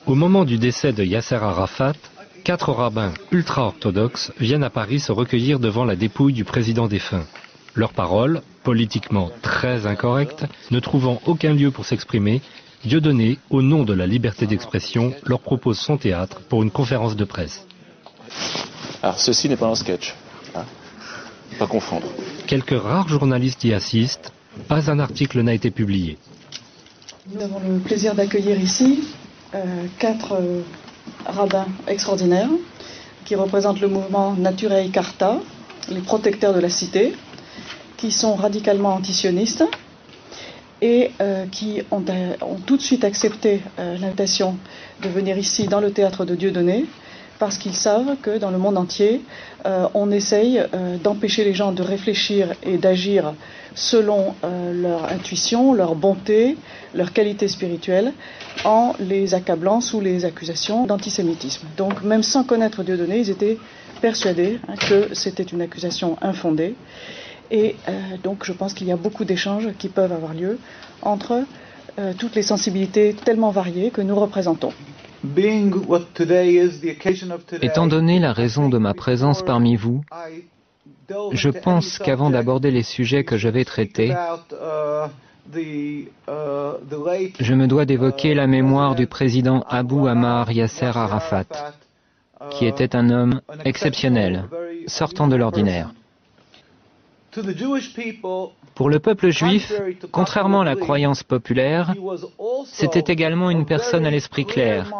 Au moment du décès de Yasser Arafat, 4 rabbins ultra-orthodoxes viennent à Paris se recueillir devant la dépouille du président défunt. Leurs paroles, politiquement très incorrectes, ne trouvant aucun lieu pour s'exprimer, Dieudonné, au nom de la liberté d'expression, leur propose son théâtre pour une conférence de presse. Alors ceci n'est pas un sketch, hein. Pas confondre. Quelques rares journalistes y assistent, pas un article n'a été publié. Nous avons le plaisir d'accueillir ici 4 rabbins extraordinaires qui représentent le mouvement Naturei Karta, les protecteurs de la cité, qui sont radicalement antisionistes et qui ont tout de suite accepté l'invitation de venir ici dans le théâtre de Dieudonné parce qu'ils savent que dans le monde entier, on essaye d'empêcher les gens de réfléchir et d'agir selon leur intuition, leur bonté, leur qualité spirituelle, en les accablant sous les accusations d'antisémitisme. Donc même sans connaître Dieudonné, ils étaient persuadés que c'était une accusation infondée. Et donc je pense qu'il y a beaucoup d'échanges qui peuvent avoir lieu entre toutes les sensibilités tellement variées que nous représentons. Étant donné la raison de ma présence parmi vous, je pense qu'avant d'aborder les sujets que je vais traiter, je me dois d'évoquer la mémoire du président Abou Ammar Yasser Arafat, qui était un homme exceptionnel, sortant de l'ordinaire. Pour le peuple juif, contrairement à la croyance populaire, c'était également une personne à l'esprit clair.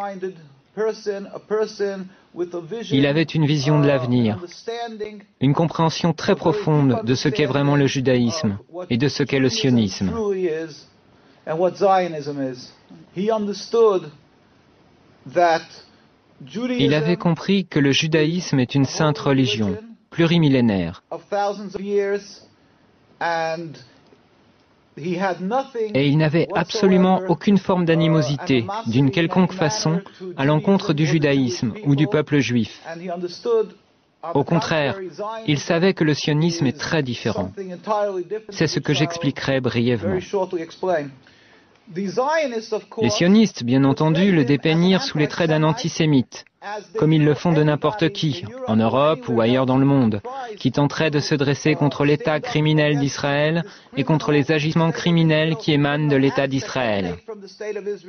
Il avait une vision de l'avenir, une compréhension très profonde de ce qu'est vraiment le judaïsme et de ce qu'est le sionisme. Il avait compris que le judaïsme est une sainte religion, plurimillénaire. Et il n'avait absolument aucune forme d'animosité, d'une quelconque façon, à l'encontre du judaïsme ou du peuple juif. Au contraire, il savait que le sionisme est très différent. C'est ce que j'expliquerai brièvement. Les sionistes, bien entendu, le dépeignirent sous les traits d'un antisémite, comme ils le font de n'importe qui, en Europe ou ailleurs dans le monde, qui tenterait de se dresser contre l'État criminel d'Israël et contre les agissements criminels qui émanent de l'État d'Israël.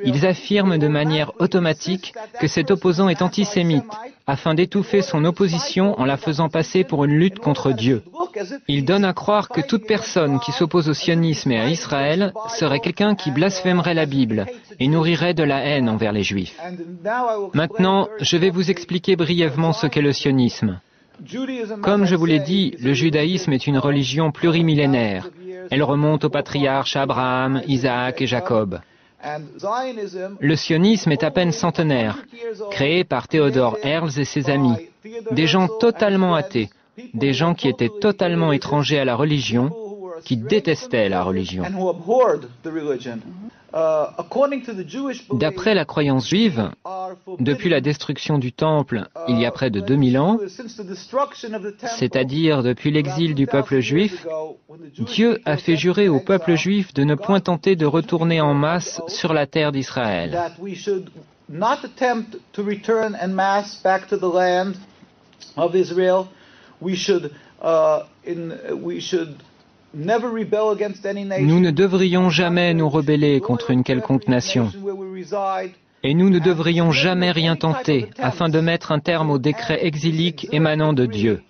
Ils affirment de manière automatique que cet opposant est antisémite, afin d'étouffer son opposition en la faisant passer pour une lutte contre Dieu. Ils donnent à croire que toute personne qui s'oppose au sionisme et à Israël serait quelqu'un qui blasphémerait la Bible et nourrirait de la haine envers les Juifs. Maintenant, je vais vous expliquer brièvement ce qu'est le sionisme. Comme je vous l'ai dit, le judaïsme est une religion plurimillénaire. Elle remonte aux patriarches Abraham, Isaac et Jacob. Le sionisme est à peine centenaire, créé par Theodor Herzl et ses amis, des gens totalement athées, des gens qui étaient totalement étrangers à la religion, qui détestaient la religion. D'après la croyance juive, depuis la destruction du Temple il y a près de 2000 ans, c'est-à-dire depuis l'exil du peuple juif, Dieu a fait jurer au peuple juif de ne point tenter de retourner en masse sur la terre d'Israël. Nous ne devrions jamais nous rebeller contre une quelconque nation. Et nous ne devrions jamais rien tenter afin de mettre un terme au décret exilique émanant de Dieu.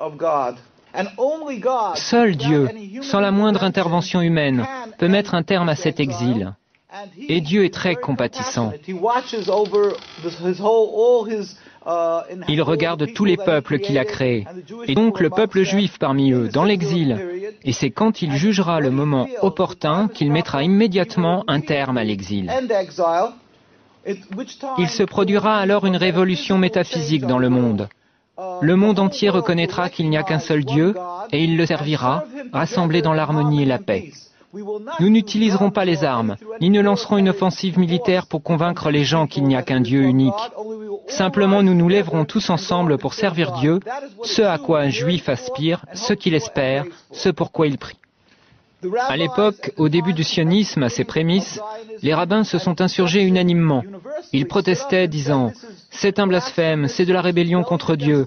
Seul Dieu, sans la moindre intervention humaine, peut mettre un terme à cet exil. Et Dieu est très compatissant. Il regarde tous les peuples qu'il a créés, et donc le peuple juif parmi eux, dans l'exil. Et c'est quand il jugera le moment opportun qu'il mettra immédiatement un terme à l'exil. Il se produira alors une révolution métaphysique dans le monde. Le monde entier reconnaîtra qu'il n'y a qu'un seul Dieu, et il le servira, rassemblé dans l'harmonie et la paix. Nous n'utiliserons pas les armes, ni ne lancerons une offensive militaire pour convaincre les gens qu'il n'y a qu'un Dieu unique. Simplement, nous nous lèverons tous ensemble pour servir Dieu, ce à quoi un juif aspire, ce qu'il espère, ce pourquoi il prie. À l'époque, au début du sionisme, à ses prémices, les rabbins se sont insurgés unanimement. Ils protestaient disant « C'est un blasphème, c'est de la rébellion contre Dieu.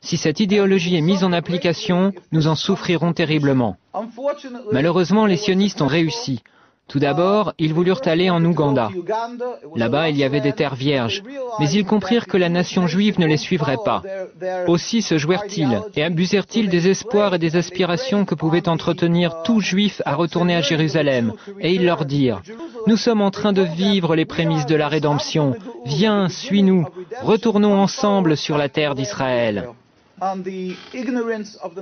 Si cette idéologie est mise en application, nous en souffrirons terriblement. » Malheureusement, les sionistes ont réussi. Tout d'abord, ils voulurent aller en Ouganda. Là-bas, il y avait des terres vierges, mais ils comprirent que la nation juive ne les suivrait pas. Aussi se jouèrent-ils et abusèrent-ils des espoirs et des aspirations que pouvait entretenir tout juif à retourner à Jérusalem, et ils leur dirent « Nous sommes en train de vivre les prémices de la rédemption. Viens, suis-nous, retournons ensemble sur la terre d'Israël. »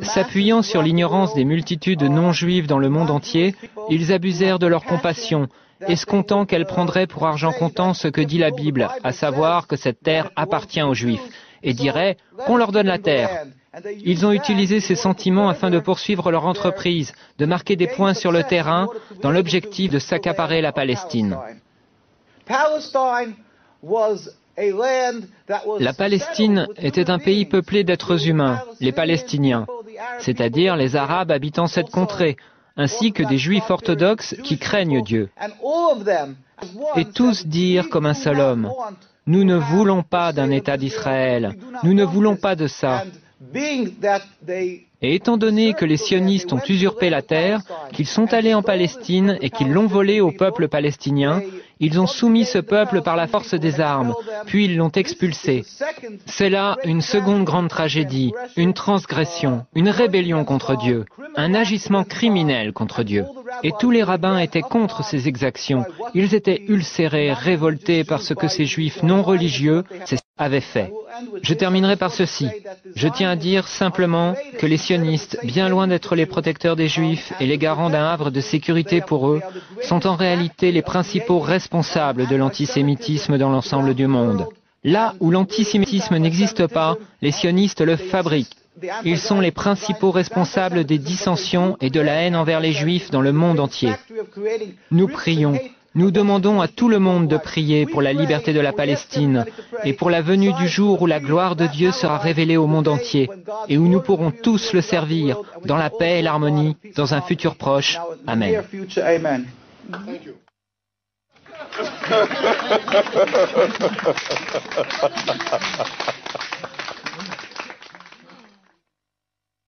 S'appuyant sur l'ignorance des multitudes non-juives dans le monde entier, ils abusèrent de leur compassion, escomptant qu'elle prendrait pour argent comptant ce que dit la Bible, à savoir que cette terre appartient aux Juifs, et dirait qu'on leur donne la terre. Ils ont utilisé ces sentiments afin de poursuivre leur entreprise, de marquer des points sur le terrain, dans l'objectif de s'accaparer la Palestine. La Palestine était un pays peuplé d'êtres humains, les Palestiniens, c'est-à-dire les Arabes habitant cette contrée, ainsi que des Juifs orthodoxes qui craignent Dieu. Et tous dirent comme un seul homme, « Nous ne voulons pas d'un État d'Israël, nous ne voulons pas de ça. » Et étant donné que les sionistes ont usurpé la terre, qu'ils sont allés en Palestine et qu'ils l'ont volée au peuple palestinien, ils ont soumis ce peuple par la force des armes, puis ils l'ont expulsé. C'est là une seconde grande tragédie, une transgression, une rébellion contre Dieu, un agissement criminel contre Dieu. Et tous les rabbins étaient contre ces exactions. Ils étaient ulcérés, révoltés par ce que ces juifs non religieux avaient fait. Je terminerai par ceci. Je tiens à dire simplement que les sionistes, bien loin d'être les protecteurs des juifs et les garants d'un havre de sécurité pour eux, sont en réalité les principaux responsables de l'antisémitisme dans l'ensemble du monde. Là où l'antisémitisme n'existe pas, les sionistes le fabriquent. Ils sont les principaux responsables des dissensions et de la haine envers les juifs dans le monde entier. Nous prions. Nous demandons à tout le monde de prier pour la liberté de la Palestine et pour la venue du jour où la gloire de Dieu sera révélée au monde entier et où nous pourrons tous le servir dans la paix et l'harmonie dans un futur proche. Amen. Thank you.